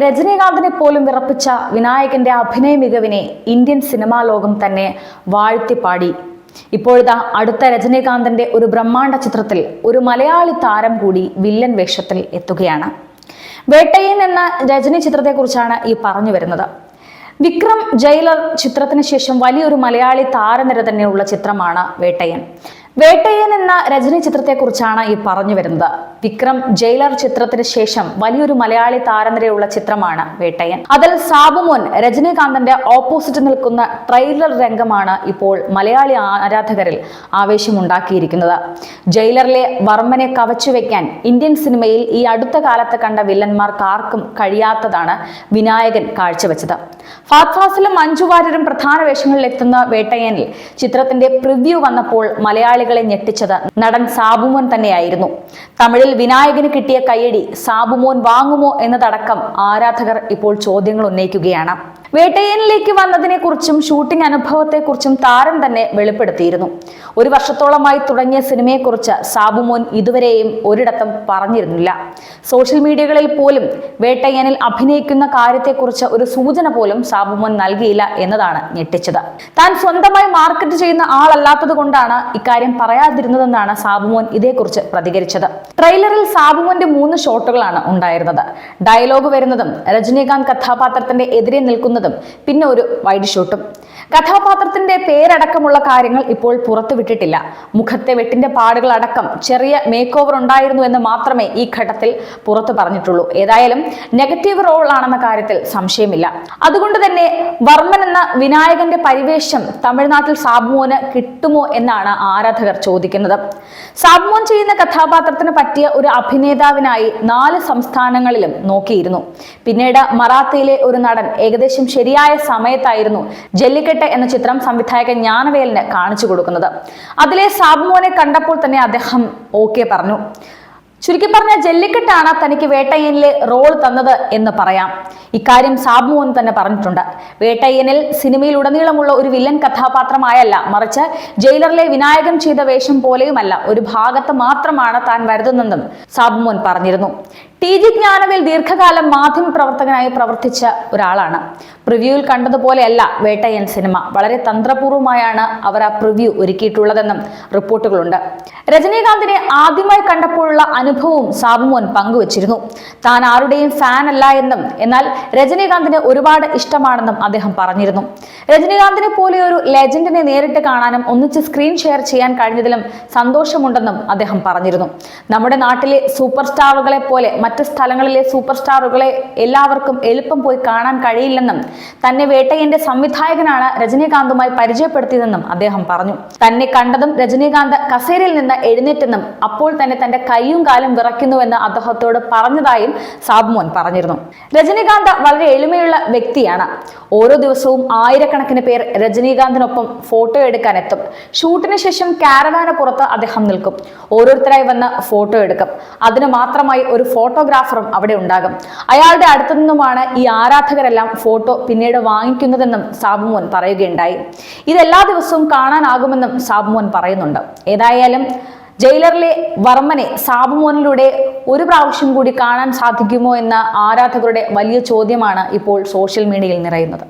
രജനീകാന്തിനെ പോലും വിറപ്പിച്ച വിനായകന്റെ അഭിനയ മികവിനെ Indian cinema ലോകം തന്നെ വാഴ്ത്തിപ്പാടി. ഇപ്പോഴത്തെ അടുത്ത രജനീകാന്തിന്റെ ഒരു ബ്രഹ്മാണ്ഡ ചിത്രത്തിൽ ഒരു മലയാളി താരം കൂടി വില്ലൻ വേഷത്തിൽ എത്തുകയാണ്. വേട്ടയ്യൻ എന്ന രജനി ചിത്രത്തെക്കുറിച്ചാണ് ഈ പറഞ്ഞു വരുന്നത്. വിക്രം ജയിലർ ചിത്രത്തിന് ശേഷം വലിയൊരു മലയാളി താരനിര തന്നെയുള്ള ചിത്രമാണ് വേട്ടയ്യൻ. വേട്ടയ്യൻ എന്ന രജനി ചിത്രത്തെക്കുറിച്ചാണ് ഈ പറഞ്ഞു വരുന്നത്. വിക്രം ജയിലർ ചിത്രത്തിന് ശേഷം വലിയൊരു മലയാളി താരനിരയുള്ള ചിത്രമാണ് വേട്ടയ്യൻ. അതിൽ സാബുമോൻ രജനീകാന്തിന്റെ ഓപ്പോസിറ്റ് നിൽക്കുന്ന ട്രെയിലർ രംഗമാണ് ഇപ്പോൾ മലയാളി ആരാധകരിൽ ആവേശമുണ്ടാക്കിയിരിക്കുന്നത്. ജയിലറിലെ വർമ്മനെ കവച്ചുവെക്കാൻ ഇന്ത്യൻ സിനിമയിൽ ഈ അടുത്ത കാലത്ത് കണ്ട വില്ലന്മാർക്ക് ആർക്കും കഴിയാത്തതാണ് വിനായകൻ കാഴ്ചവെച്ചത്. ഫഹദ് ഫാസിലും മഞ്ജു വാര്യരും പ്രധാന വേഷങ്ങളിൽ എത്തുന്ന വേട്ടയ്യനിൽ ചിത്രത്തിന്റെ പ്രിവ്യൂ വന്നപ്പോൾ മലയാളികളെ ഞെട്ടിച്ചത് നടൻ സാബുമോൻ തന്നെയായിരുന്നു. തമിഴിൽ വിനായകന് കിട്ടിയ കയ്യടി സാബുമോൻ വാങ്ങുമോ എന്നതടക്കം ആരാധകർ ഇപ്പോൾ ചോദ്യങ്ങൾ ഉന്നയിക്കുകയാണ്. വേട്ടയ്യനിലേക്ക് വന്നതിനെ കുറിച്ചും ഷൂട്ടിംഗ് അനുഭവത്തെക്കുറിച്ചും താരം തന്നെ വെളിപ്പെടുത്തിയിരുന്നു. ഒരു വർഷത്തോളമായി തുടങ്ങിയ സിനിമയെക്കുറിച്ച് സാബുമോൻ ഇതുവരെയും ഒരിടത്തും പറഞ്ഞിരുന്നില്ല. സോഷ്യൽ മീഡിയകളിൽ പോലും വേട്ടയ്യനിൽ അഭിനയിക്കുന്ന കാര്യത്തെക്കുറിച്ച് ഒരു സൂചന പോലും സാബുമോൻ നൽകിയില്ല എന്നതാണ് ഞെട്ടിച്ചത്. താൻ സ്വന്തമായി മാർക്കറ്റ് ചെയ്യുന്ന ആളല്ലാത്തത് കൊണ്ടാണ് ഇക്കാര്യം പറയാതിരുന്നതെന്നാണ് സാബുമോൻ ഇതേക്കുറിച്ച് പ്രതികരിച്ചത്. ട്രെയിലറിൽ സാബുമോന്റെ 3 ഷോട്ടുകളാണ് ഉണ്ടായിരുന്നത്. ഡയലോഗ് വരുന്നതും രജനീകാന്ത് കഥാപാത്രത്തിന്റെ എതിരെ നിൽക്കുന്നതും പിന്നെ ഒരു വൈഡ് ഷോട്ടും. കഥാപാത്രത്തിന്റെ പേരടക്കമുള്ള കാര്യങ്ങൾ ഇപ്പോൾ പുറത്തുവിട്ടിട്ടില്ല. മുഖത്തെ വെട്ടിന്റെ പാടുകൾ അടക്കം ചെറിയ മേക്ക് ഓവർ ഉണ്ടായിരുന്നു എന്ന് മാത്രമേ ഈ ഘട്ടത്തിൽ പുറത്തു പറഞ്ഞിട്ടുള്ളൂ. ഏതായാലും നെഗറ്റീവ് റോൾ ആണെന്ന കാര്യത്തിൽ സംശയമില്ല. അതുകൊണ്ട് തന്നെ വർമ്മൻ എന്ന വിനായകന്റെ പരിവേഷം തമിഴ്നാട്ടിൽ സാബുമോന് കിട്ടുമോ എന്നാണ് ആരാധകർ ചോദിക്കുന്നത്. സാബുമോൻ ചെയ്യുന്ന കഥാപാത്രത്തിന് പറ്റിയ ഒരു അഭിനേതാവിനായി 4 സംസ്ഥാനങ്ങളിലും നോക്കിയിരുന്നു. പിന്നീട് മറാത്തിയിലെ ഒരു നടൻ ഏകദേശം ശരിയായ സമയത്തായിരുന്നു ജല്ലിക്കെട്ട് എന്ന ചിത്രം സംവിധായകൻ ജ്ഞാനവേലിന് കാണിച്ചു കൊടുക്കുന്നത്. അതിലെ സാബുമോനെ കണ്ടപ്പോൾ തന്നെ അദ്ദേഹം ഓക്കെ പറഞ്ഞു. ചുരുക്കി പറഞ്ഞ ജല്ലിക്കെട്ടാണ് തനിക്ക് വേട്ടയ്യനിലെ റോൾ തന്നത് എന്ന് പറയാം. ഇക്കാര്യം സാബുമോൻ തന്നെ പറഞ്ഞിട്ടുണ്ട്. വേട്ടയ്യനിൽ സിനിമയിൽ ഉടനീളമുള്ള ഒരു വില്ലൻ കഥാപാത്രമായല്ല, മറിച്ച് ജയിലറിലെ വിനായകൻ ചെയ്ത വേഷം പോലെയുമല്ല, ഒരു ഭാഗത്ത് മാത്രമാണ് താൻ വരുന്നതെന്നും സാബുമോൻ പറഞ്ഞിരുന്നു. TG ജ്ഞാനവേൽ ദീർഘകാലം മാധ്യമ പ്രവർത്തകനായി പ്രവർത്തിച്ച ഒരാളാണ്. പ്രിവ്യൂവിൽ കണ്ടതുപോലെയല്ല വേട്ടയ്യൻ സിനിമ. വളരെ തന്ത്രപൂർവ്വമായാണ് അവർ ആ പ്രിവ്യൂ ഒരുക്കിയിട്ടുള്ളതെന്നും റിപ്പോർട്ടുകളുണ്ട്. രജനീകാന്തിനെ ആദ്യമായി കണ്ടപ്പോഴുള്ള അനുഭവവും സാബുമോൻ പങ്കുവച്ചിരുന്നു. താൻ ആരുടെയും ഫാൻ അല്ല എന്നും എന്നാൽ രജനീകാന്തിനെ ഒരുപാട് ഇഷ്ടമാണെന്നും അദ്ദേഹം പറഞ്ഞിരുന്നു. രജനീകാന്തിനെ പോലെ ഒരു ലെജൻഡിനെ നേരിട്ട് കാണാനും ഒന്നിച്ച് സ്ക്രീൻ ഷെയർ ചെയ്യാൻ കഴിഞ്ഞതിലും സന്തോഷമുണ്ടെന്നും അദ്ദേഹം പറഞ്ഞിരുന്നു. നമ്മുടെ നാട്ടിലെ സൂപ്പർ സ്റ്റാറുകളെ പോലെ മറ്റ് സ്ഥലങ്ങളിലെ സൂപ്പർ സ്റ്റാറുകളെ എല്ലാവർക്കും എളുപ്പം പോയി കാണാൻ കഴിയില്ലെന്നും തന്നെ വേട്ടയ്യന്റെ സംവിധായകനാണ് രജനീകാന്തുമായി പരിചയപ്പെടുത്തിയതെന്നും അദ്ദേഹം പറഞ്ഞു. തന്നെ കണ്ടതും രജനീകാന്ത് കസേരയിൽ നിന്ന് എഴുന്നേറ്റെന്നും അപ്പോൾ തന്നെ തന്റെ കൈയും കാലും വിറയ്ക്കുന്നുവെന്ന് അദ്ദേഹത്തോട് പറഞ്ഞതായും സാബുമോൻ പറഞ്ഞിരുന്നു. രജനീകാന്ത് വളരെ എളിമയുള്ള വ്യക്തിയാണ്. ഓരോ ദിവസവും ആയിരക്കണക്കിന് പേർ രജനീകാന്തിനൊപ്പം ഫോട്ടോ എടുക്കാൻ എത്തും. ഷൂട്ടിന് ശേഷം കാരവാന് പുറത്ത് അദ്ദേഹം നിൽക്കും. ഓരോരുത്തരായി വന്ന് ഫോട്ടോ എടുക്കും. അതിന് മാത്രമായി ഒരു ഫോട്ടോഗ്രാഫറും അവിടെ ഉണ്ടാകും. അയാളുടെ അടുത്തു നിന്നുമാണ് ഈ ആരാധകരെല്ലാം ഫോട്ടോ പിന്നീട് വാങ്ങിക്കുന്നതെന്നും സാബുമോൻ പറയുകയുണ്ടായി. ഇതെല്ലാ ദിവസവും കാണാനാകുമെന്നും സാബുമോൻ പറയുന്നുണ്ട്. ഏതായാലും ജയിലറിലെ വർമ്മനെ സാബുമോനിലൂടെ ഒരു പ്രാവശ്യം കൂടി കാണാൻ സാധിക്കുമോ എന്ന ആരാധകരുടെ വലിയ ചോദ്യമാണ് ഇപ്പോൾ സോഷ്യൽ മീഡിയയിൽ നിറയുന്നത്.